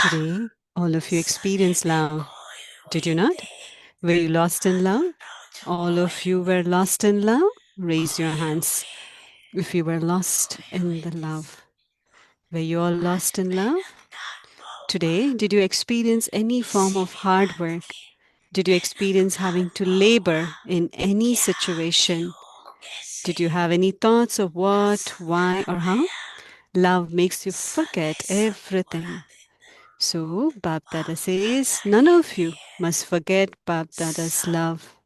Today, all of you experience love. Did you not? Were you lost in love? All of you were lost in love? Raise your hands if you were lost in the love. Were you all lost in love? Today, did you experience any form of hard work? Did you experience having to labor in any situation? Did you have any thoughts of what, why, or how? Love makes you forget everything. So, Bap Dada says, none of you must forget Bap Dada's love.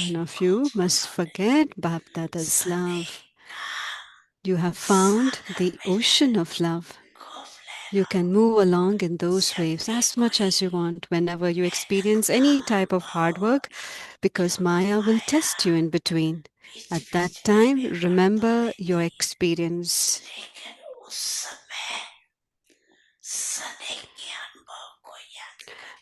None of you must forget Bap Dada's love. You have found the ocean of love. You can move along in those waves as much as you want whenever you experience any type of hard work, because Maya will test you in between. At that time, remember your experience.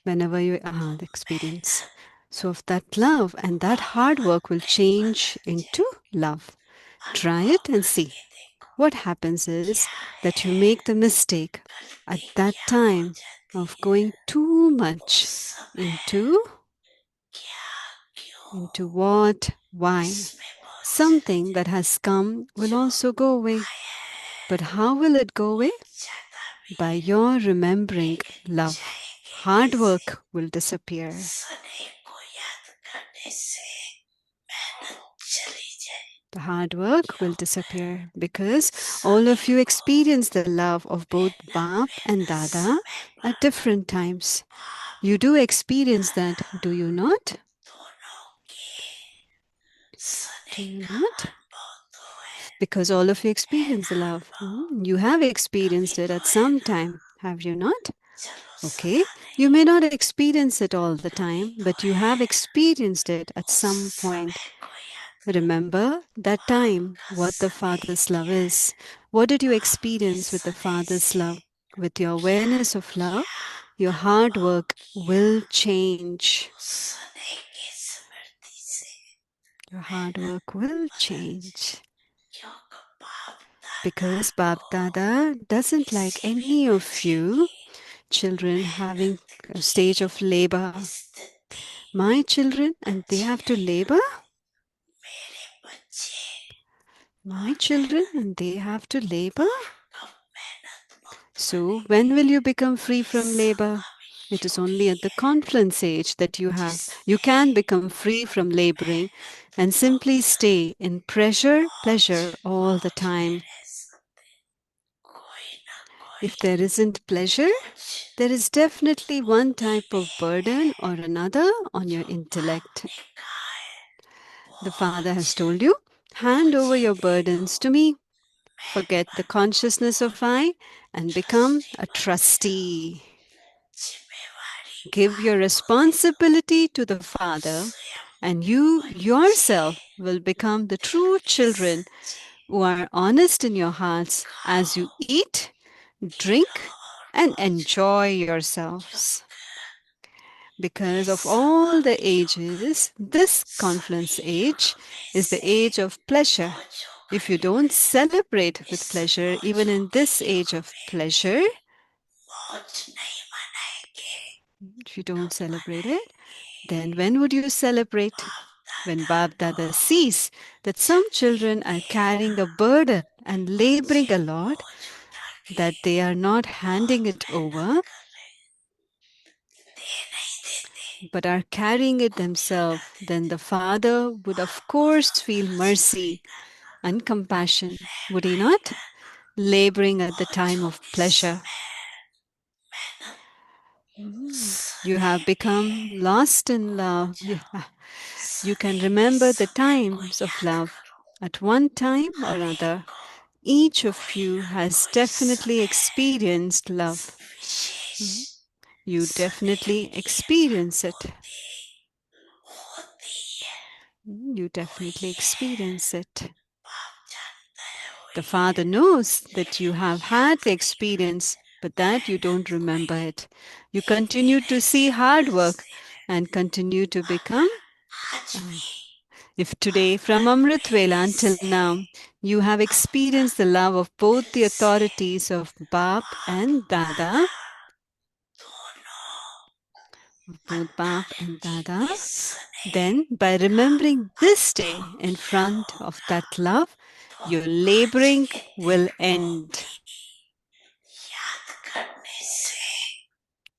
Whenever you the experience. So of that love and that hard work will change into love. Try it and see. What happens is that you make the mistake at that time of going too much into what, why. Something that has come will also go away. But how will it go away? By your remembering love. Hard work will disappear. The hard work will disappear because all of you experience the love of both Bap and Dada at different times. You do experience that, do you not? Do you not? Because all of you experience the love. You have experienced it at some time, have you not? Okay, you may not experience it all the time, but you have experienced it at some point. Remember that time, what the Father's love is. What did you experience with the Father's love? With your awareness of love, your hard work will change. Your hard work will change. Because Bap Dada doesn't like any of you children having a stage of labor. My children, and they have to labor? My children, and they have to labor? So when will you become free from labor? It is only at the confluence age that you can become free from laboring and simply stay in pleasure all the time. If there isn't pleasure, there is definitely one type of burden or another on your intellect. The Father has told you, hand over your burdens to me. Forget the consciousness of I and become a trustee. Give your responsibility to the Father, and you yourself will become the true children who are honest in your hearts as you eat, drink, and enjoy yourselves. Because of all the ages, this confluence age is the age of pleasure. If you don't celebrate with pleasure, even in this age of pleasure, if you don't celebrate it, then when would you celebrate? When Bap Dada sees that some children are carrying a burden and laboring a lot, that they are not handing it over, but are carrying it themselves, then the Father would of course feel mercy and compassion, would he not? Laboring at the time of pleasure. You have become lost in love. You can remember the times of love. At one time or another, each of you has definitely experienced love. You definitely experience it. You definitely experience it. The Father knows that you have had the experience, but that you don't remember it. You continue to see hard work and continue to become If today, from Amrit Vela until now, you have experienced the love of both the authorities of Bap and Dada, both Bap and Dada, then by remembering this day in front of that love, your laboring will end.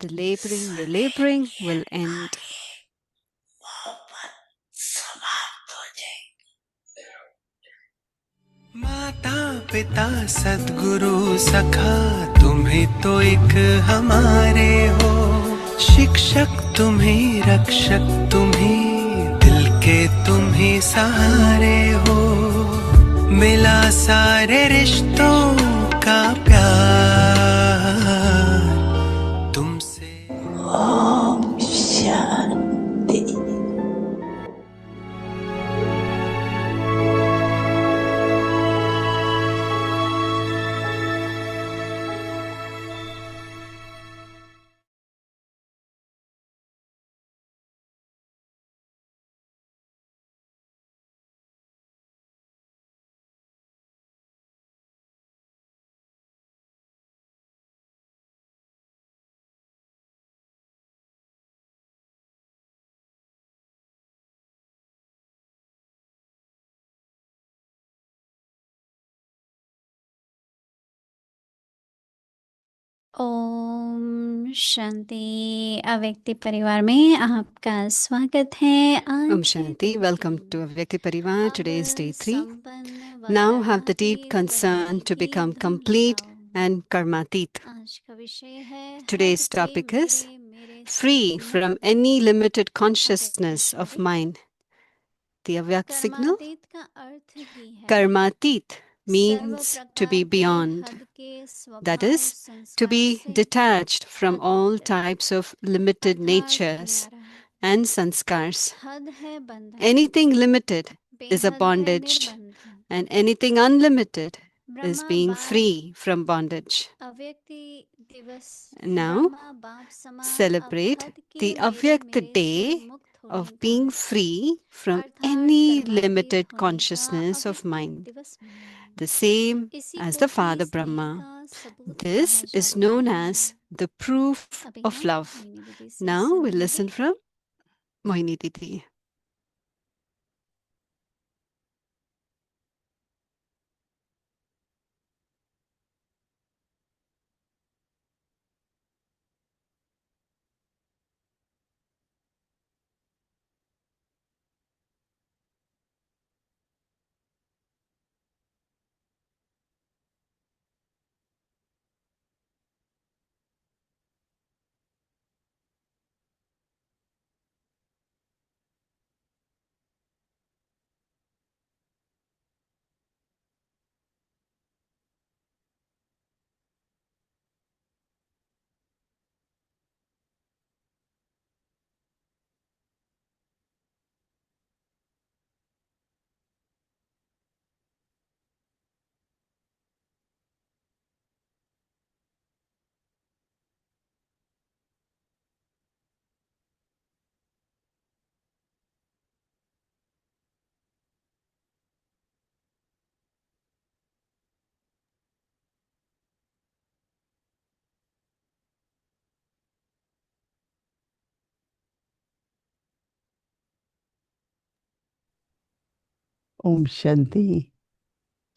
Your laboring will end. माता पिता सद्गुरु सखा तुम्हें तो एक हमारे हो, शिक्षक तुम्हें रक्षक तुम्हें दिल के तुम्हें सहारे हो, मिला सारे रिश्तों का प्यार तुमसे। ओम शांति। ओम शांति। अव्यक्ति परिवार में आपका स्वागत है। Om Shanti. Welcome to Avyakti Parivar. Today is day 3. Now have the deep concern to become complete and karmatit. Today's topic is free from any limited consciousness of mind. The Avyakt signal. Karmatit means to be beyond. That is, to be detached from all types of limited natures and sanskars. Anything limited is a bondage, and anything unlimited is being free from bondage. Now, celebrate the Avyakt day of being free from any limited consciousness of mind, the same as the Father Brahma. This is known as the proof of love. Now we'll listen from Mohini Didi. Om Shanti.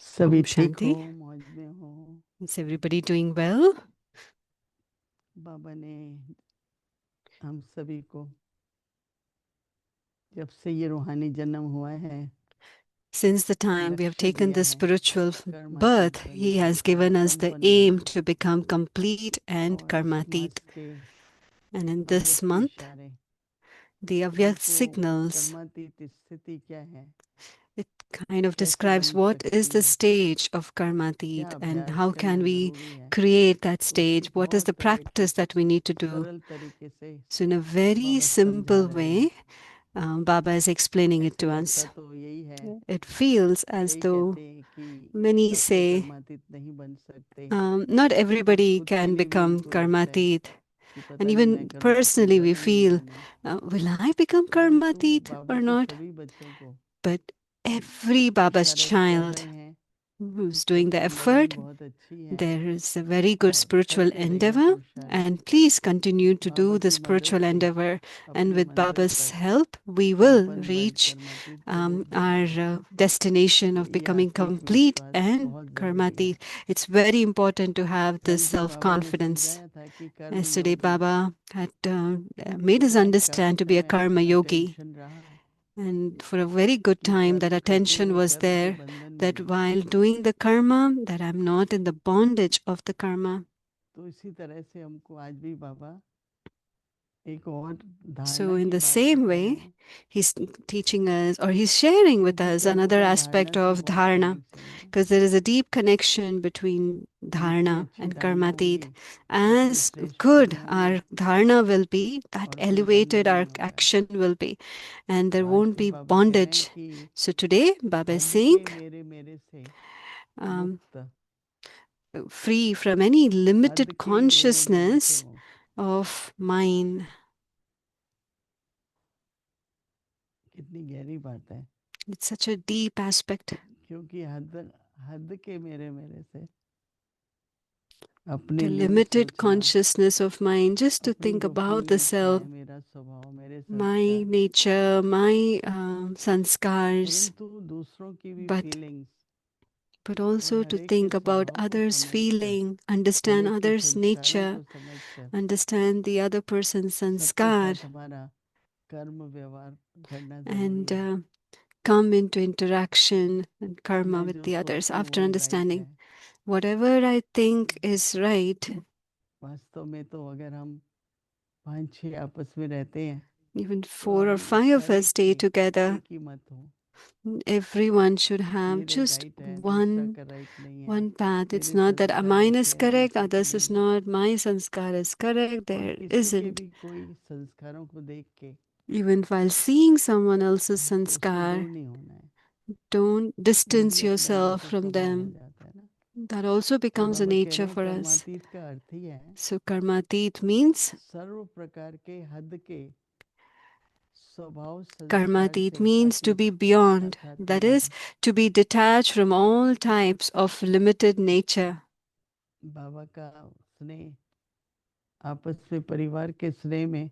सभी Om ठीक हो, Shanti. मौज में हो। Is everybody doing well? बाबा ने हम सभी को जब से ये रूहानी जन्म हुआ है, Since the time we have लक्ष्य taken दिया this है spiritual कर्मातीत birth, He बनने has का, given us the संपन्न aim बनने to become complete and और इस karmatit. मास के And in this अव्यक्त month, इशारे the Avyakt हमको signals, कर्मातीत स्थिति क्या है, it kind of कैसे describes बन what is सकती the है, stage of क्या karmatit and अभ्यास how करना can we जरूरी है, create that उसको stage, what is बहुत the practice that we need to do. सरल तरीके से So in a very बाबा समझा simple रहे हैं। way, Baba is explaining it ऐसे to लगता us. तो यही है, It feels as कई though कहते हैं कि many सब तो say कर्मातीत नहीं बन सकते, not और everybody खुद के can लिए भी become उनको लगता है karmatit. कि And पता नहीं मैं even कर्मातीत personally, we बनूं नहीं feel, बनूं। will I become परंतु karmatit बाबा or तो not? सभी बच्चों को but every Baba's इशारत कर child रहे हैं, who's doing the सबकी effort, लगन बहुत अच्छी है there is a very good और spiritual करते रहिए endeavor, पुरुषार्थ and please continue to Baba do the की मदद spiritual से endeavor. And अपनी with मंजिल Baba's तक help, we will संपन्न बन reach कर्मातीत के रूप में our आएंगे। destination तो of ये becoming आत्मिक complete विश्वास and बहुत जरूरी है। karmatit. It's very important to have कल this भी बाबा ने self-confidence. समझाया था कि कर्म Yesterday, Yogi Baba had made us तो आज understand काफी to be a समय karma yogi. अटेंशन रहा And for a very good कि time, that कर्म करते attention हुए was कर्म के there, बंधन में that नहीं। while doing the karma, that I'm not in the bondage of the karma. तो इसी तरह से हमको आज भी बाबा एक और धारणा So in की the बात same बता रहे way, हैं he's teaching us, or he's sharing with क्योंकि us कर्म another का aspect धारणा से of बहुत dharana, कनेक्शन है। because there is a deep connection between जितनी dharana अच्छी and धारणा karmatit. होगी उतनी As श्रेष्ठ good कर्म our होंगे dharana will be, that और कोई बंधन elevated नहीं our होगा। action will be, and there तो आज won't फिर be बाबा कह रहे हैं bondage. कि So today, Baba is हद saying, के मेरे से um, मुक्त, free from any हद limited के मेरे से consciousness मुक्त। of mine. कितनी गहरी बात है, It's such a deep aspect. क्योंकि हद के मेरे से अपने The लिए limited सोचना, consciousness of mind, just to अपनी think जो about the फीलिंग्स self, हैं, मेरा स्वभाव, मेरे my संस्कार, nature, my sanskars, परंतु दूसरों की भी but फीलिंग्स और also हर to एक के think about स्वभाव को others' समझकर, feeling, हर understand एक के others' संस्कारों nature, को समझकर understand the other person's सबके sanskar, साथ हमारा कर्म व्यवहार करना जरूरी and है। come into interaction and karma मैं with जो the others सोचूं after वही राइट understanding. है। Whatever I think is right, वास्तव में तो अगर हम 5-6 आपस में रहते हैं even तो 4 or हम 5 of हर us एक stay की together, एक ही मत हो, everyone should have मेरे just राइट है दूसरा one का राइट नहीं है, one path. It's मेरे not that संस्कार mine is ऐसे हैं correct, दूसरे के others is नहीं है। not. My sanskar is correct, और there किसी के isn't. भी कोई संस्कारों को देख के Even while seeing someone else's हमको उससे दूर sanskar, नहीं होना है, don't वो भी distance एक बंधन yourself का from स्वभाव हो them. जाता है ना। That also तो becomes a बाबा कह रहे nature हैं for us. कर्मातीत का अर्थ ही है So karmatit means, सर्व प्रकार के हद के स्वभाव संस्कार karmatit से means to अतीत, be beyond. अर्थात That मुक्त। is, to be detached from all types of limited nature. बाबा का स्नेह, आपस में परिवार के स्नेह में हम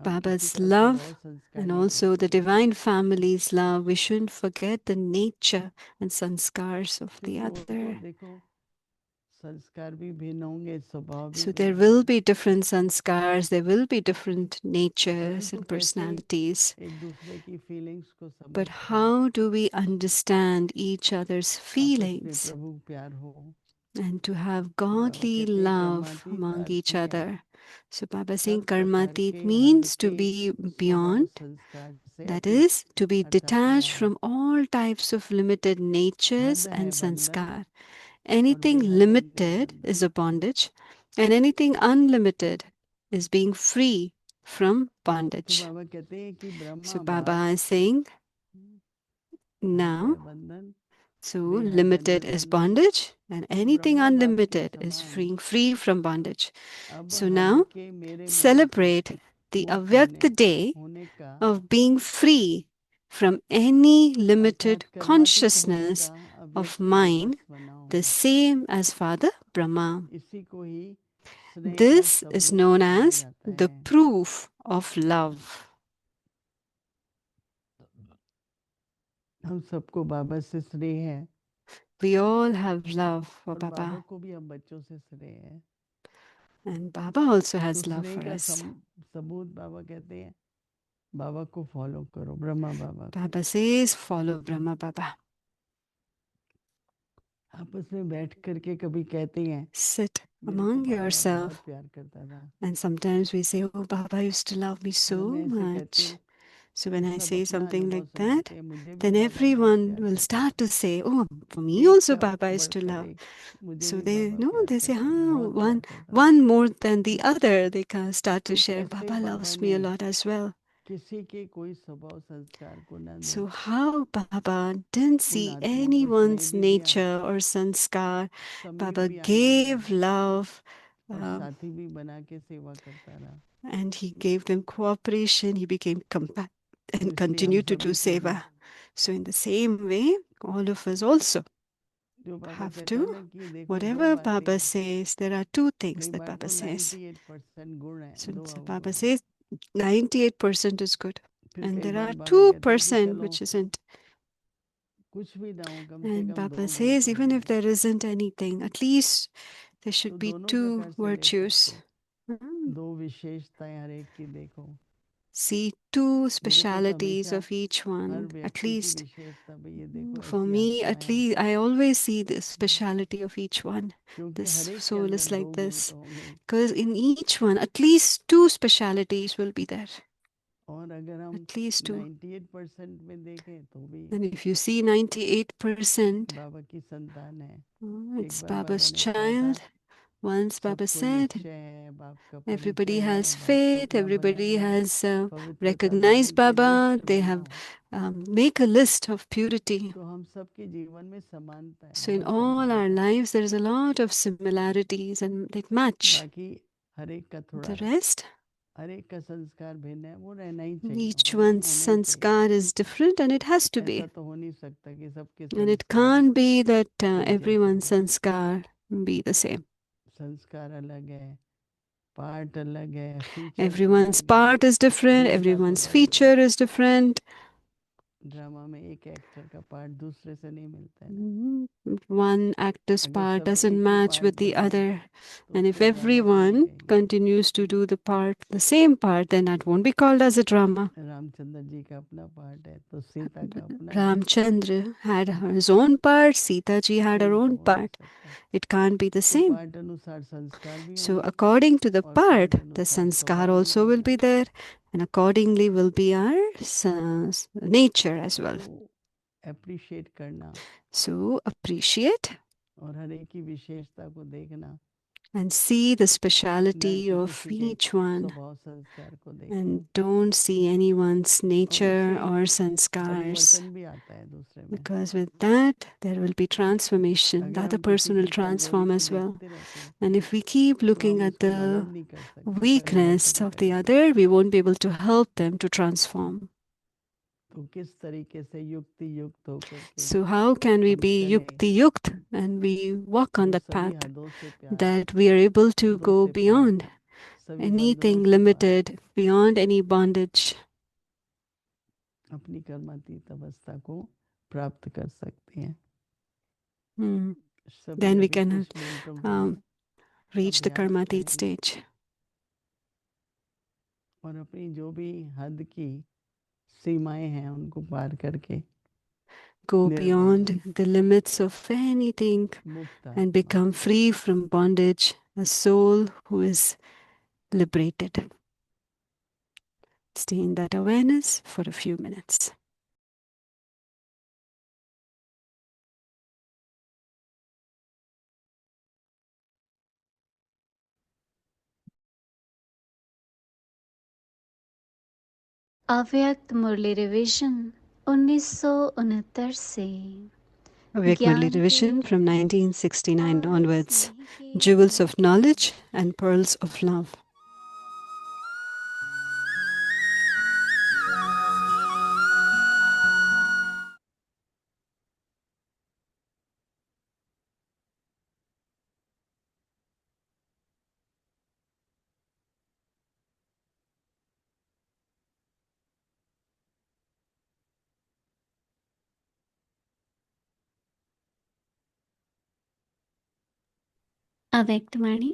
किसी Baba's का स्वभाव love संस्कार and नहीं also the देखते, divine family's love. We shouldn't forget the nature and sanskars of the क्योंकि वो तो other. देखो संस्कार भी भिन्न होंगे, स्वभाव भी So भिन्न there will होंगे, be different sanskars, there will be different natures परंतु and कैसे personalities. एक दूसरे की फीलिंग्स को But समझकर how do we understand each other's आपस में feelings प्रभु प्यार हो। and to have तो बाबा godly कहते हैं love कर्मातीत का among अर्थ each ही है other? So Baba saying सर्व प्रकार karmatit के हद means to के be स्वभाव beyond, संस्कार से that अतीत, is, to be अर्थात detached न्यारा। from all types of limited natures हद है and बंधन sanskar. और Anything बेहद है गहन limited is बंधन। a bondage, and anything unlimited is being free from तो bondage. बाबा कहते हैं कि So ब्रह्मा Baba बास is saying हद है now, बंधन, so बेहद है limited is निर्बंधन। bondage, and तो anything ब्रह्मा बाप के unlimited is समान freeing free from bondage. अब So हद now के मेरे से celebrate the मुक्त Avyakta day होने का of being free from any अर्थात limited कर्मातीत होने consciousness का of अव्यक्त mind, दिवस बनाओ। the same as Father Brahma. इसी को ही स्नेह का This is सबूत known कहा as जाता the है। proof of love. हम सबको बाबा से स्नेह है We all have love for और बाबा Baba, को भी हम बच्चों से स्नेह है। and Baba also तो has love स्नेह for का us. सबूत बाबा कहते हैं बाबा को फॉलो करो, ब्रह्मा बाबा को। Baba says, follow Brahma Baba. आपस में बैठ करके कभी कहते हैं Sit मेरे को among बाबा yourself. बहुत प्यार करता था। And sometimes we say, oh, Baba used to love me जब so मैं ऐसे कहती much. हूँ So तो when I सब say अपना something अनुभव like that, सुनाते हैं, मुझे भी then बाबा बहुत everyone प्यार will करता start था। to say, oh, for me एक also का Baba used to बढ़कर love. एक, मुझे So भी they बाबा know, प्यार they say, करता, बहुत प्यार one, करता था। one more than the other. They can start to तो share, कैसे Baba बाबा loves me ने a lot as well. किसी के कोई स्वभाव संस्कार को न So देख how Baba didn't उन see आत्माओं को स्नेह anyone's भी दिया, nature or sanskar, समृद्ध Baba भी आनंद दिया gave love, और साथी भी बना के सेवा करता रहा। and he gave them cooperation. He became compat तो and इसलिए हम continued to do सभी को भी seva. So in the same way, all of us also जो बाबा have कहता है to, ना कि देखो दो whatever बातें Baba हैं, says, there are two things कई that बार Baba तो says. 98% गुण है, So दो Baba अवगुण है। says 98% is good, फिर and कई there are बार बाबा कहते हैं कि 2% चलो which isn't. कुछ भी ना हो, कम से And कम दो Baba गुण says, तो even हों। if there isn't anything, at least there तो should be दोनों two प्रकार से ले virtues. सकते हो, दो विशेषताएं हर एक की देखो। See two मेरे को तो specialities हमेशा of each her one, at व्यक्ति की least. विशेषता भी ये देखो For ऐसी me, आत्मा at है, least, I always see the speciality of each one. क्योंकि This हर एक के soul अंदर is दो like गुण this. तो होंगे। Because in each one, at least two specialities will be there. और अगर हम At least two. 98% में देखें तो भी And if you see 98%, बाबा की संतान है। it's एक बार बाबा Baba's ने कहा था, child. Once Baba सबको said, निश्चय है, बाप का everybody परिचय है, has बाप को faith, अपना everybody बनाया, has पवित्रता recognized धारण की Baba, लिस्ट they have बनाओ। make a list of purity. तो हम सबके जीवन में समानता है, So in बहुत all our समानता है। lives, there is a lot of similarities and they match. बाकी हर एक का थोड़ा, The rest, हर एक का संस्कार भिन्न है, वो रहना ही चाहिए, each होना one's होना ही चाहिए। sanskar is different and it has to ऐसा be. तो हो नहीं सकता कि सबके And it संस्कार can't be that एक जैसे everyone's हों। sanskar be the same. संस्कार अलग है, पार्ट अलग है, फीचर्स Everyone's अलग है, part is different, दिखना तो everyone's वही है। feature is different. ड्रामा में एक एक्टर का पार्ट दूसरे से नहीं मिलता है ना। One actor's अगर part सब doesn't एक ही match पार्ट with the बने other. तो And if उसको ड्रामा तो नहीं everyone कहेंगे। continues to do the part, the same part, then that won't be called as a drama. Ramchandra ji का अपना पार्ट है तो सीता का अपना है, Ramchandra had his own part, Sita ji had her same तो own हो नहीं part. सकता। It can't be the तो same. पार्ट अनुसार संस्कार भी So होंगे according to the और part, पार्ट the अनुसार sanskar स्वभाव भी also will होगा। be there, and accordingly will be our nature as well. तो एप्रिशिएट करना So appreciate और हर एक की विशेषता को देखना, and see the न speciality कि of किसी के each one, स्वभाव संस्कार को देखो। and don't see anyone's और nature उससे or sanskars, परिवर्तन भी आता है दूसरे में। because with that there will be transformation. The अगर other हम किसी person will की कमजोरी transform को as well. देखते रहते हैं And if we keep तो looking हम at उसकी the मदद नहीं कर सकते weakness परिवर्तित of the करने। other, we won't be able to help them to transform. तो किस तरीके से युक्ति युक्त होकर के So how can we हम be चलें yukti yukt and we walk on जो that सभी path, हदों से प्यार, that we are able to हदों go से पार, beyond सभी anything बंधनों से पार, limited, beyond any bondage, अपनी कर्मातीत अवस्था को प्राप्त कर सकते हैं। सभी then we अभी can कुछ मिनटों के लिए reach the अभ्यास karmatit करेंगे stage. और अपनी जो भी हद की सीमाएं हैं उनको पार करके Go Nirmal beyond the limits of anything मुक्त and आत्मा, become free from bondage, a soul who is liberated. Stay in that awareness for a few minutes. अव्यक्त मुरली रिविजन 1969 से Avyak Murli ज्ञान के revision from 1969 और onwards. स्नेह के Jewels of Amrit knowledge and pearls of love. अव्यक्त वाणी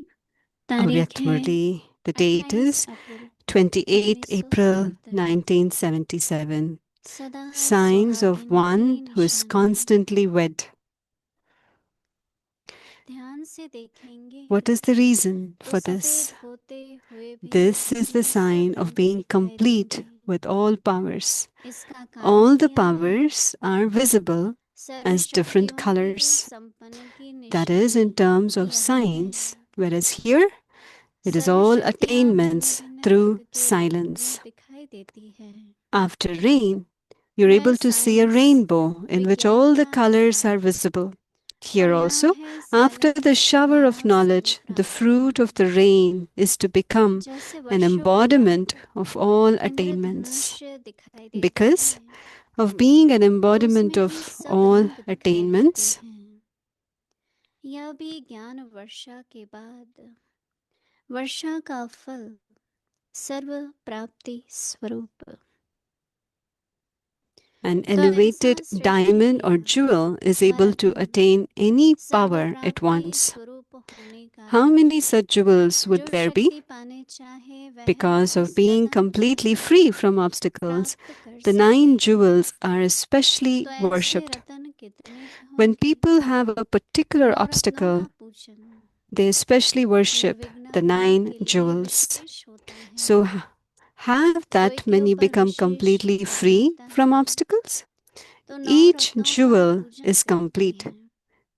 तारीख Avyak है Murli, the date 28 is April 28th April 1977 1977. सदा Signs of सुहागिन one की who is निशानी constantly wed. ध्यान से देखेंगे What is the reason तो for सफेद this? होते हुए भी This is the सब sign of रंग being दिखाई complete देंगे with all powers. इसका All कारण the क्या है powers are visible as different सर्वशक्तियों के colors. संपन्न की That is in निशानी terms of यह है signs, whereas here it is all सर्वशक्तियाँ attainments भिन्न-भिन्न through रंग के रंगों silence. में दिखाई देती है After rain, you're वह able to see a science rainbow in which विज्ञान all the का colors हिस्सा are है visible. और Here यहाँ also, है after सालक the shower of वहाँ से knowledge, the प्राप्ति fruit of the rain is to become जैसे an वर्षों embodiment बाद of all attainments. इंद्रधनुष दिखाई देते Because हैं of being an embodiment उसमें of ही सब all रंग बिखरे रहते attainments. हैं। यह भी ज्ञान वर्षा के बाद वर्षा का फल सर्व प्राप्ति स्वरूप। An तो ऐसा elevated सृष्टि diamond or किया jewel is able to परंतु attain any serve power at प्राप्ति once. स्वरूप होने How कारण many such jewels would जो there be? शक्ति पाने चाहे वह Because of being सदा completely free from obstacles, प्राप्त कर the सकते 9 हैं। jewels are especially तो ऐसे worshipped. रतन कितने When होंगे? people have a particular नवरत्नों obstacle, का पूजन they especially worship निर्विघ्न the होने 9 के लिए jewels. विशेष होता है। So, have that कोई के many ऊपर become विशेष completely हो free जाता from है obstacles? तो Each नवरत्नों का jewel पूजन is करते complete, हैं।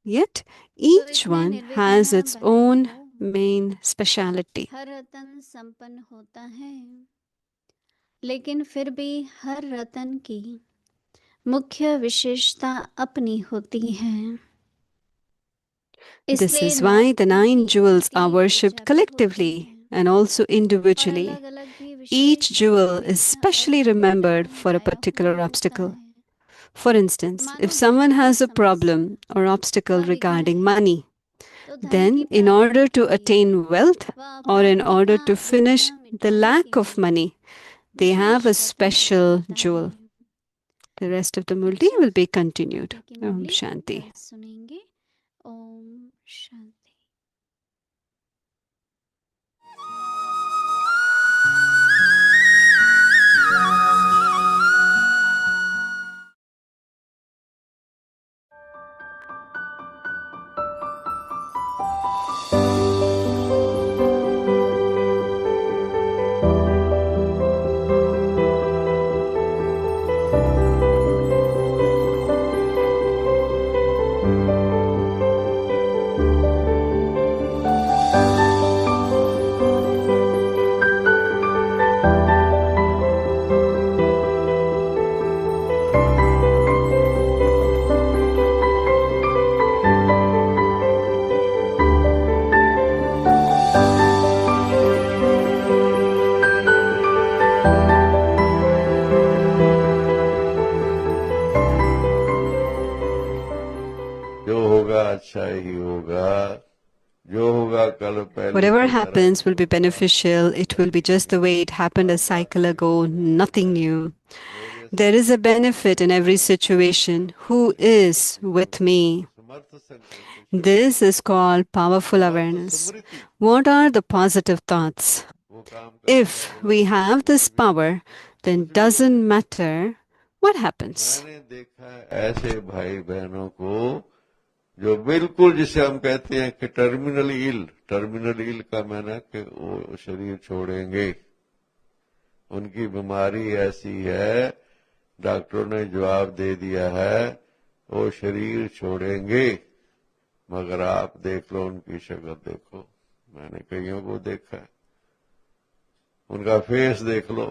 yet तो each इतने one निर्विघ्न has its भले own हो, main speciality. हर रतन संपन्न होता है, लेकिन फिर भी हर रतन की मुख्य विशेषता अपनी होती है। This इसलिए is नौ why the रत्नों 9 की jewels स्तुति are worshipped पूजा भी होती collectively है and also और individually. अलग-अलग भी Each विशेष jewel is विघ्न specially अर्थ remembered परिणाम for a लाया हुआ particular होता obstacle. है। For instance, मानो if someone धन की has a समस्या problem or obstacle व विघ्न regarding है, money, तो धन then की in प्राप्ति order to के लिए attain wealth व or in अप्राप्ति order का to finish विघ्न the मिटाने lack के of लिए money, they have a wishes Ratan special होता jewel. है। The rest of the Murli अच्छा, will be continued. आगे की Om मुरली Shanti. कल सुनेंगे। ओम शांति। जो होगा अच्छा ही होगा, जो होगा कल पहले Whatever की तरह happens ही will be होगा। beneficial. It will be just the way it happened a cycle ago, nothing new. There is a benefit in every situation. Who is with me? समर्थ संकल्प This is called powerful awareness. Smriti What are the positive thoughts? वो काम करने If वाले we होते हैं, have this वो भी power, then doesn't matter what happens. मैंने देखा है ऐसे भाई बहनों को जो बिल्कुल जिसे हम कहते हैं कि टर्मिनल इल का मैंने कि वो शरीर छोड़ेंगे, उनकी बीमारी ऐसी है, डॉक्टरों ने जवाब दे दिया है वो शरीर छोड़ेंगे, मगर आप देख लो उनकी शक्ल देखो, मैंने कईयों को देखा है, उनका फेस देख लो,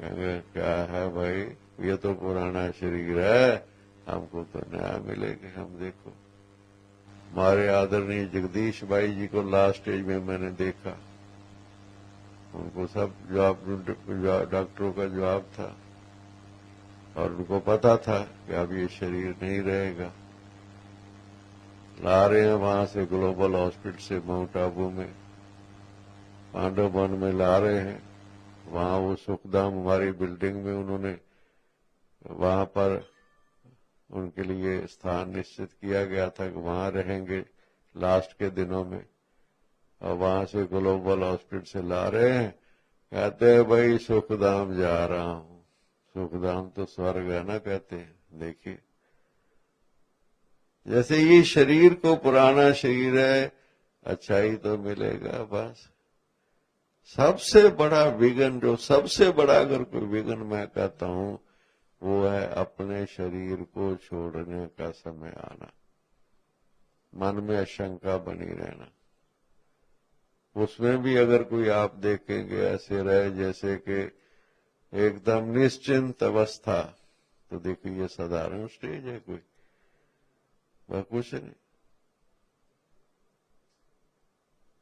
कहेंगे क्या है भाई, ये तो पुराना शरीर है, हमको तो नया मिलेगा। हम देखो हमारे आदरणीय जगदीश भाई जी को लास्ट स्टेज में मैंने देखा, उनको सब डॉक्टरों का जवाब था और उनको पता था कि अब ये शरीर नहीं रहेगा। ला रहे हैं वहां से ग्लोबल हॉस्पिटल से माउंट आबू में, पांडव वन में ला रहे हैं, वहां वो सुखधाम हमारी बिल्डिंग में उन्होंने वहां पर उनके लिए स्थान निश्चित किया गया था कि वहां रहेंगे लास्ट के दिनों में, और वहां से ग्लोबल हॉस्पिटल से ला रहे हैं, कहते हैं भाई सुखधाम जा रहा हूं। सुखधाम तो स्वर्ग है ना, कहते हैं। देखिए जैसे ये शरीर को पुराना शरीर है, अच्छाई तो मिलेगा बस। सबसे बड़ा विघ्न, जो सबसे बड़ा अगर कोई विघ्न मैं कहता हूं, वो है अपने शरीर को छोड़ने का समय आना, मन में आशंका बनी रहना। उसमें भी अगर कोई आप देखेंगे ऐसे रहे जैसे कि एकदम निश्चिंत अवस्था, तो देखिए ये साधारण स्टेज है, कोई वह कुछ नहीं।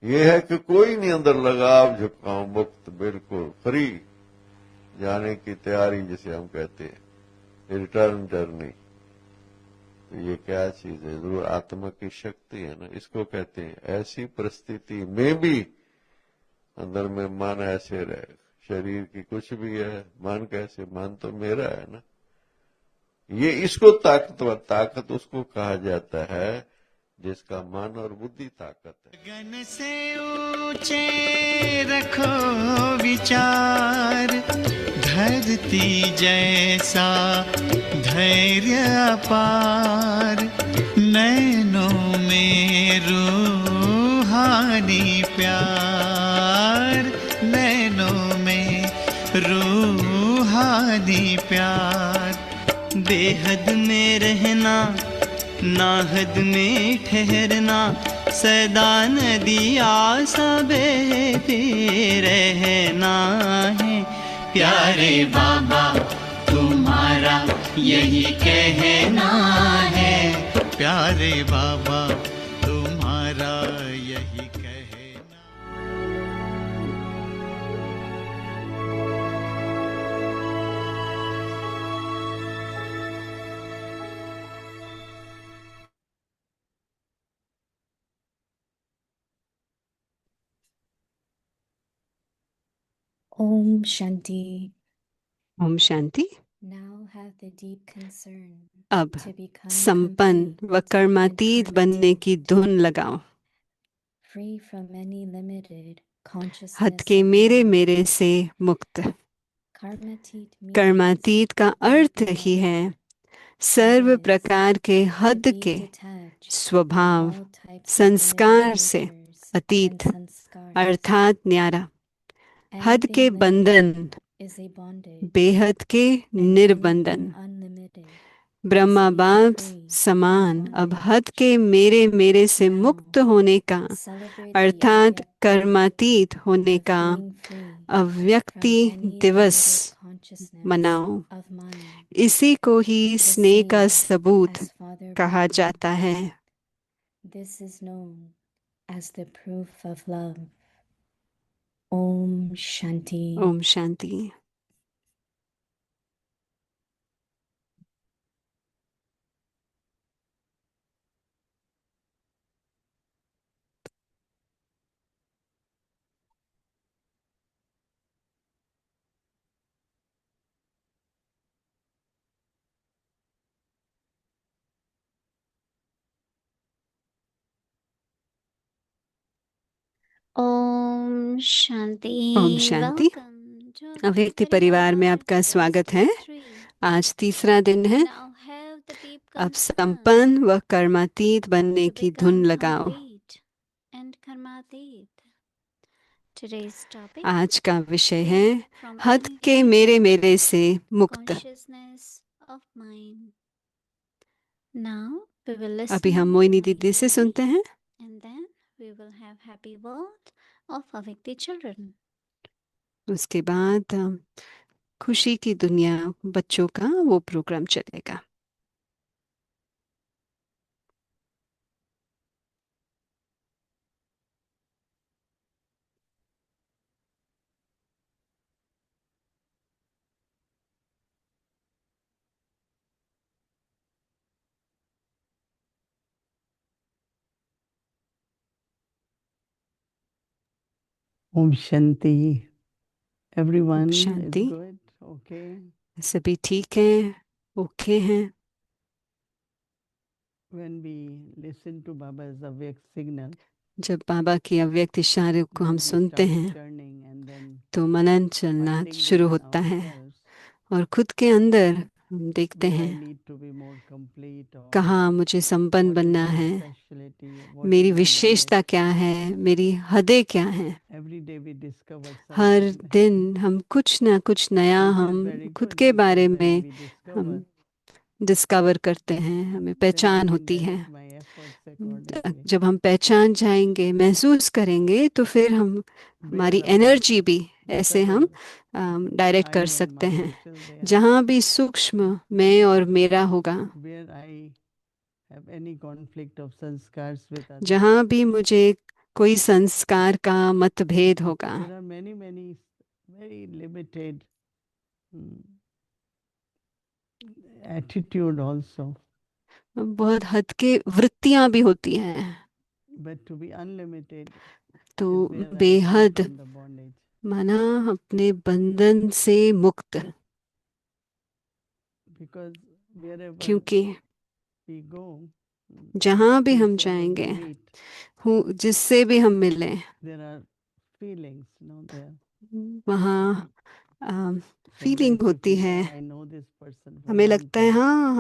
ये है कि कोई नहीं अंदर लगाव झुकाव, मुक्त, बिल्कुल फ्री, जाने की तैयारी जिसे हम कहते हैं, रिटर्न जर्नी। तो ये क्या चीज है? जरूर आत्मा की शक्ति है ना, इसको कहते हैं। ऐसी परिस्थिति में भी अंदर में मन ऐसे रहे, शरीर की कुछ भी है, मन कैसे? मन तो मेरा है ना। ये इसको ताकतवर, ताकत उसको कहा जाता है जिसका मन और बुद्धि ताकत है। गगन से ऊंचे रखो विचार, धरती जैसा धैर्य अपार, नैनों में रूहानी प्यार, नैनों में रूहानी प्यार। बेहद में रहना, नाहद में ठहरना, सदा नदिया सबे रहना है। प्यारे बाबा तुम्हारा यही कहना है, प्यारे बाबा तुम्हारा यही कहना। Om Shanti. ओम शांति। Now have the deep concern अब to become संपन्न व complete and कर्मातीत बनने की karmatit, धुन लगाओ। free from any limited हद consciousness के of मेरे mind. मेरे से मुक्त। Karmatit means कर्मातीत का अर्थ ही है सर्व प्रकार के to हद be के detached स्वभाव, from all types of संस्कार limited से natures अतीत, and sanskars. अर्थात न्यारा। हद Anything के limited बंधन, is a bondage, बेहद के and निर्बंधन। anything unlimited Brahma is being बाप free समान from अब bondage. हद के मेरे मेरे से Now, मुक्त होने का celebrate the अर्थात avyakt day कर्मातीत होने of का being free अव्यक्ति from any दिवस limited consciousness मनाओ। of mind. इसी को ही The स्नेह का same सबूत as Father कहा Brahma. जाता है। This is known as the proof of love. Om Shanti. ओम शांति। ओम शांति। ओम शांति। वेलकम टू अव्यक्ति परिवार में आपका स्वागत है। आज तीसरा दिन है। नाउ हैव द डीप अब संपन्न व कर्मातीत बनने की धुन लगाओ। एंड कर्मातीत। Today's topic आज का विषय है from हद any के मेरे मेरे से मुक्त। consciousness of mind. Now we will listen अभी हम मोहिनी दीदी से mindfully, सुनते हैं। and then we will have happy world of Avyakti children. उसके बाद खुशी की दुनिया बच्चों का वो प्रोग्राम चलेगा। Om Shanti. Everyone is Shanti. good, okay. सभी ठीक हैं, ओके हैं। When we listen to Baba's awake signal, जब बाबा की अव्यक्त इशारे को हम then we सुनते start हैं churning and then तो मनन चलना finding शुरू within होता है ourselves और खुद के अंदर हम देखते where I हैं need to be more complete or कहाँ मुझे संपन्न what is बनना my है, specialty, what is मेरी my विशेषता limit. क्या है, मेरी हदें क्या हैं। Every day we discover her something. दिन हम कुछ ना कुछ नया Which is हम very खुद good के because बारे when में we discover, हम डिस्कवर करते हैं, हमें then I पहचान can होती है। direct my efforts accordingly. जब हम पहचान जाएंगे, महसूस करेंगे तो फिर हम हमारी Wherever एनर्जी भी ऐसे हम subtle डायरेक्ट कर I and सकते my हैं। is still there, जहाँ भी सूक्ष्म मैं और मेरा होगा, where I have any conflict of sanskars with others, जहाँ भी मुझे कोई संस्कार का मतभेद होगा, there are many very limited attitude also. बहुत हद के वृत्तियां भी होती हैं, But to be unlimited तो is where I am free बेहद from the bondage. माना अपने बंधन से मुक्त, Because wherever क्योंकि we go, जहाँ भी हम whosoever we जाएंगे, meet, जिससे भी हम मिलें, there are feelings, there. वहाँ Some फीलिंग होती gratitude, है, I know this person for हमें long लगता है time. हाँ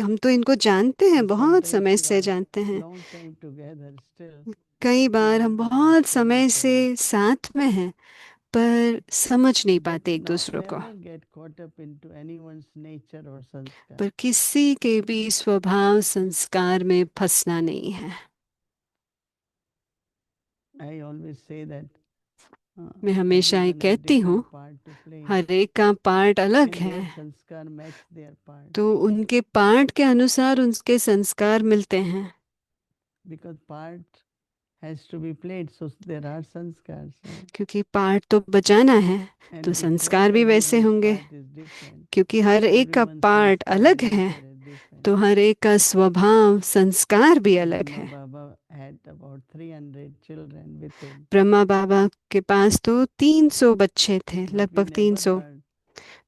हम तो इनको जानते हैं, And बहुत sometimes समय we से are जानते हैं, long time together still. कई We बार हम don't बहुत understand समय each से other. साथ में हैं पर समझ नहीं But पाते एक दूसरों को, never get caught up into anyone's nature or sanskar. पर किसी के भी स्वभाव संस्कार में फंसना नहीं है। I always say that मैं हमेशा ये everyone has कहती हूँ, different part to play. हर एक का पार्ट अलग And है, their sanskar match their part. तो उनके पार्ट के अनुसार उनके संस्कार मिलते हैं, Because part has to be played, so there are sanskars. क्योंकि पार्ट तो बजाना है And तो because संस्कार भी वैसे everyone's होंगे, part is different, क्योंकि हर एक का everyone's पार्ट sanskar अलग and है nature is different. तो हर एक का स्वभाव संस्कार भी अलग Brahma है। Baba had about 300 children with him. Brahma बाबा के पास तो 300 बच्चे थे, But we लगभग never 300, heard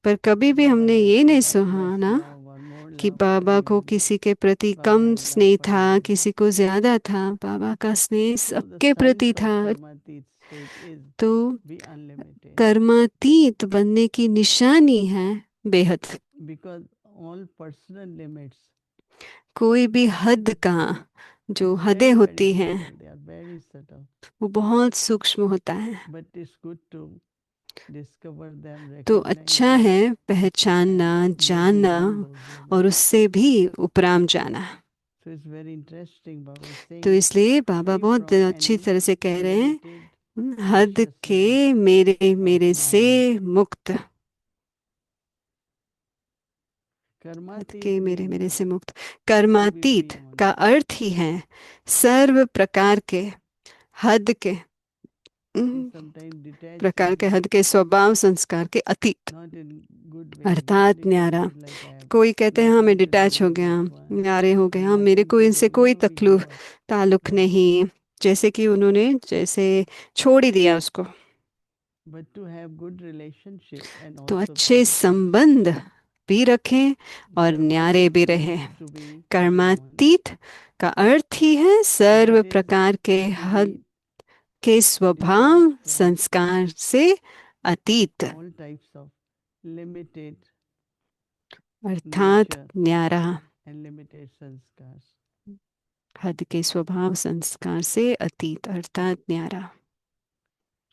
पर कभी भी Baba हमने had ये for नहीं us less सुना love or more कि love for बाबा को anyone. किसी के प्रति Baba कम had love स्नेह for था, everyone. किसी को ज्यादा था, बाबा का स्नेह So the सबके प्रति science of था। Karmatit state is तो be unlimited. कर्मातीत बनने की निशानी है बेहद, Because all personal limits कोई भी हद का जो is हदें very, very होती हैं subtle. They are very subtle. वो बहुत सूक्ष्म होता है, But it's good to discover them, तो recognize अच्छा them, है पहचानना, and go जानना beyond those limits. और उससे भी उपराम जाना। So it's very interesting. Baba is saying, तो इसलिए बाबा free बहुत from अच्छी any तरह से कह रहे हैं, limited हद के consciousness मेरे of मेरे से knowledge. मुक्त, हद Karmatit के मेरे means मेरे से मुक्त। to be कर्मातीत beyond. का अर्थ ही है सर्व प्रकार के हद के We sometimes detach प्रकार के from हद के स्वभाव संस्कार के अतीत, not in good way. अर्थात न्यारा। Detached like I have कोई कहते हैं हाँ मैं nothing to do डिटैच हो with गया, this one. न्यारे हो गए, हाँ मेरे Nothing को to इनसे do. कोई We give up. ताल्लुक नहीं, जैसे कि उन्होंने जैसे छोड़ ही दिया उसको। But to have good relationship and तो also अच्छे free. संबंध भी रखें और न्यारे भी Karmatit रहे। means to be beyond. कर्मातीत का अर्थ ही है सर्व That is प्रकार के to हद be के स्वभाव detached from संस्कार से अतीत, all types of limited अर्थात nature न्यारा, and limited sanskars. हद के स्वभाव संस्कार से अतीत अर्थात न्यारा।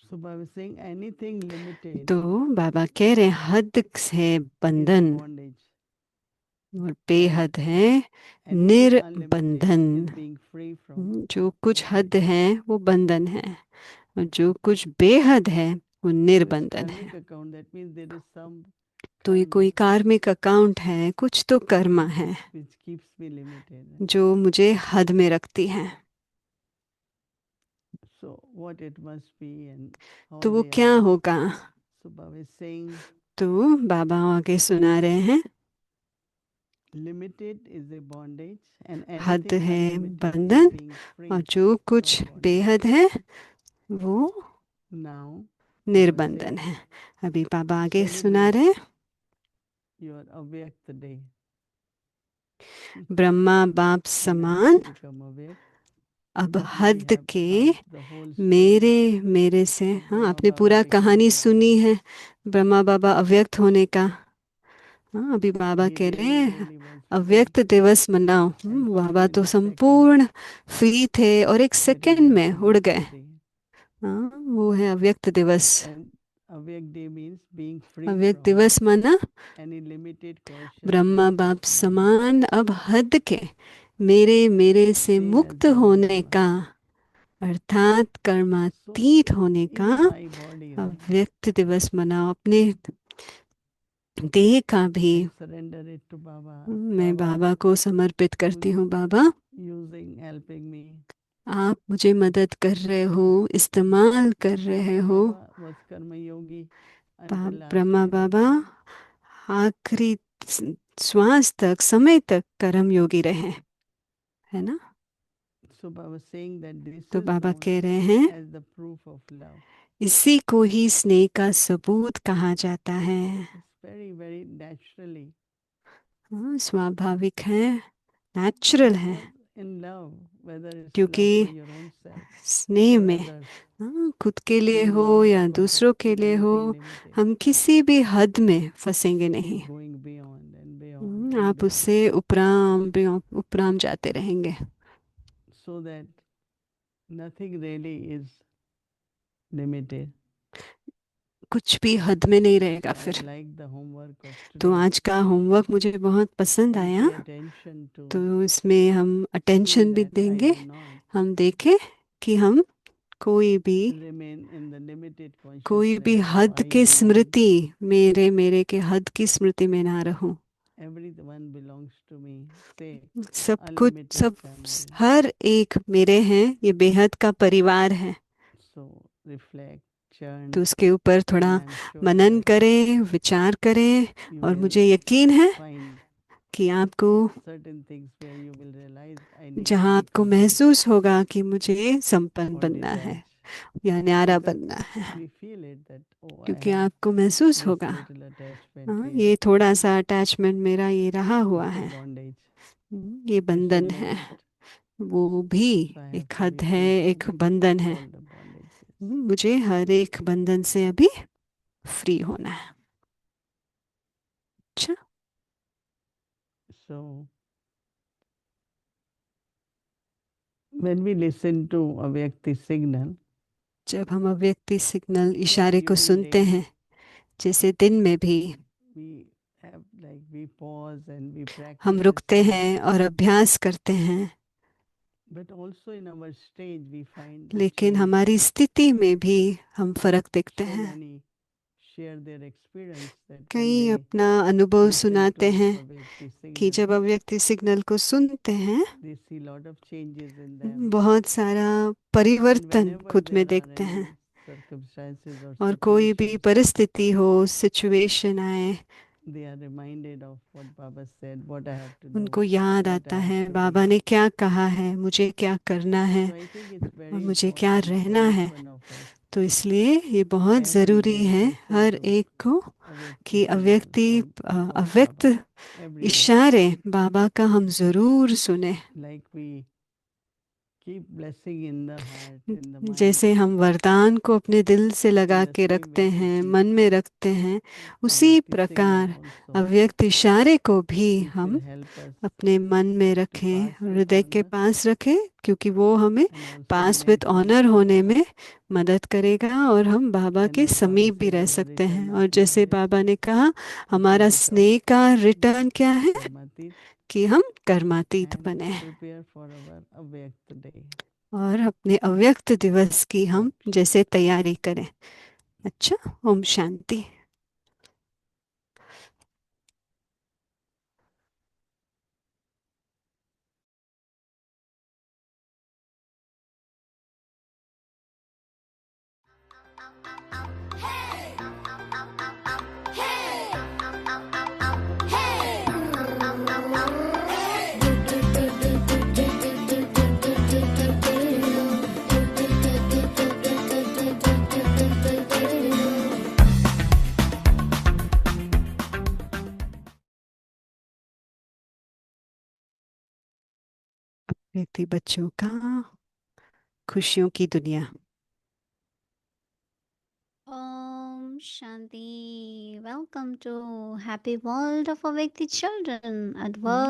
So Baba is saying anything limited तो बाबा कह रहे हैं हद है is बंधन bondage. और बेहद है Anything निर्बंधन। unlimited is being free from. जो कुछ हद है वो बंधन है और जो कुछ बेहद है वो So it's निर्बंधन है। karmic account. That means there is some तो ये कोई karma कार्मिक अकाउंट है, कुछ तो कर्मा है which keeps me limited. जो मुझे हद में रखती है। So what it must be and how तो वो they क्या are. होगा? So Baba is saying तो बाबा आगे सुना रहे हैं, limited is a bondage and हद anything है unlimited is बंधन being free और जो कुछ from bondage. बेहद है वो Now निर्बंधन है। अभी बाबा आगे सुना celebrate रहे हैं, your Avyakt day. ब्रह्मा बाप And समान as you become awake, अब we हद have के heard the whole मेरे story मेरे से। of हाँ, Brahma आपने Baba पूरा कहानी becoming सुनी awake. है ब्रह्मा बाबा अव्यक्त होने का। हाँ, अभी बाबा He कह रहे हैं really was free अव्यक्त दिवस मनाओ। and free बाबा तो within seconds. संपूर्ण फ्री थे और एक That is सेकंड में उड़ Avyakt गए। day. हाँ, वो है अव्यक्त दिवस। And Avyakt day means being free अव्यक्त from दिवस माना any limited ब्रह्मा consciousness बाप of knowledge. समान अब हद के मेरे से Same as मुक्त Brahma होने Baba. का अर्थात So कर्मातीत होने in का my body, अव्यक्त दिवस मनाओ। अपने देह का भी I surrender it to Baba. मैं Baba बाबा को समर्पित करती हूँ। बाबा using, helping me. आप मुझे मदद कर रहे हो, इस्तेमाल कर रहे हो। Baba was karma yogi until last Brahma Baba generation. आखिरी श्वास तक, समय तक कर्म योगी रहे, है ना। So Baba saying that this तो is बाबा known कह रहे हैं as the proof of love. इसी को ही स्नेह का सबूत कहा जाता है। It's very, very naturally. हाँ, स्वाभाविक है, नेचुरल है, Because in love, whether it's क्योंकि love for your own self स्नेह or में others, खुद के लिए we will हो not या go दूसरों के लिए हो, anything limited. हम किसी भी हद में फंसेंगे नहीं। Going beyond and beyond and आप beyond. उससे उपराम जाते रहेंगे। So that nothing really is limited. कुछ भी हद में नहीं रहेगा So I फिर। like the homework of तो today. आज का होमवर्क मुझे बहुत पसंद We आया। pay attention to तो इसमें हम see अटेंशन भी that I देंगे, do not हम देखें कि हम कोई भी remain in the limited कोई भी consciousness of हद I के and I. स्मृति, मेरे मेरे के हद की स्मृति में ना रहूं। Everyone belongs to me. Say सब कुछ, unlimited सब family. हर एक मेरे हैं, ये बेहद का परिवार है। So reflect, chant, तो उसके ऊपर and थोड़ा I'm sure मनन that करें, विचार करें, you और will मुझे यकीन है find कि आपको certain things where you will realize I need to जहाँ be आपको complete महसूस होगा कि मुझे संपन्न or बनना है detached. या न्यारा Because बनना है, we feel it that oh I क्योंकि have आपको महसूस this होगा little attachment हाँ, here. ये थोड़ा सा अटैचमेंट मेरा ये रहा हुआ It's a है, bondage. ये It's a बंधन है, limit. वो भी So I have एक to हद be है, free एक from बंधन है। all the bondages. मुझे हर एक बंधन से अभी फ्री होना है। अच्छा, So when we listen to a Vyakti signal, जब हम अव्यक्ति सिग्नल like इशारे को during सुनते day, हैं, जैसे दिन में भी we have like we pause and we हम practice रुकते this. हैं और अभ्यास करते हैं, But also in our stage we find the लेकिन change. हमारी स्थिति में भी हम फर्क देखते So हैं। many share their experience that when कई they अपना अनुभव listen सुनाते to हैं a Vyakti कि जब signal, अव्यक्ति सिग्नल को सुनते हैं, they see lot of changes in them. बहुत सारा And परिवर्तन whenever खुद में there are देखते हैं। any circumstances or और कोई भी situations, परिस्थिति हो, सिचुएशन आए, they are reminded of what Baba said, what I have to do, उनको याद what आता I have है to बाबा be. ने क्या कहा है, मुझे क्या करना है So I think it's और very मुझे क्या important for रहना each है। one of us तो इसलिए ये बहुत every ज़रूरी day है listen हर to एक को a Vyakti कि signal of अव्यक्त Baba every day. इशारे बाबा का हम ज़रूर सुने। Like we keep blessing in the heart, in the mind. जैसे हम वरदान को अपने दिल से लगा In the के same रखते way to हैं, keep मन में रखते हैं, a उसी Vyakti प्रकार signal also, अव्यक्त इशारे को भी which will हम help us अपने मन में to रखें, pass with हृदय के honor पास रखें, क्योंकि वो हमें and also पास remain with close honour to होने Baba. में मदद करेगा और हम बाबा And के as Baba समीप भी said, रह our सकते हैं। return और of जैसे love बाबा ने कहा, is to हमारा become स्नेह का रिटर्न क्या है karmatit कि हम कर्मातीत and बने prepare for our Avyakt day. और अपने अव्यक्त दिवस की हम Om Shanti. जैसे तैयारी करें। अच्छा, ओम शांति। व्यक्ति बच्चों का खुशियों की दुनिया। Om Shanti. Welcome to Happy World of Avyakti Children at World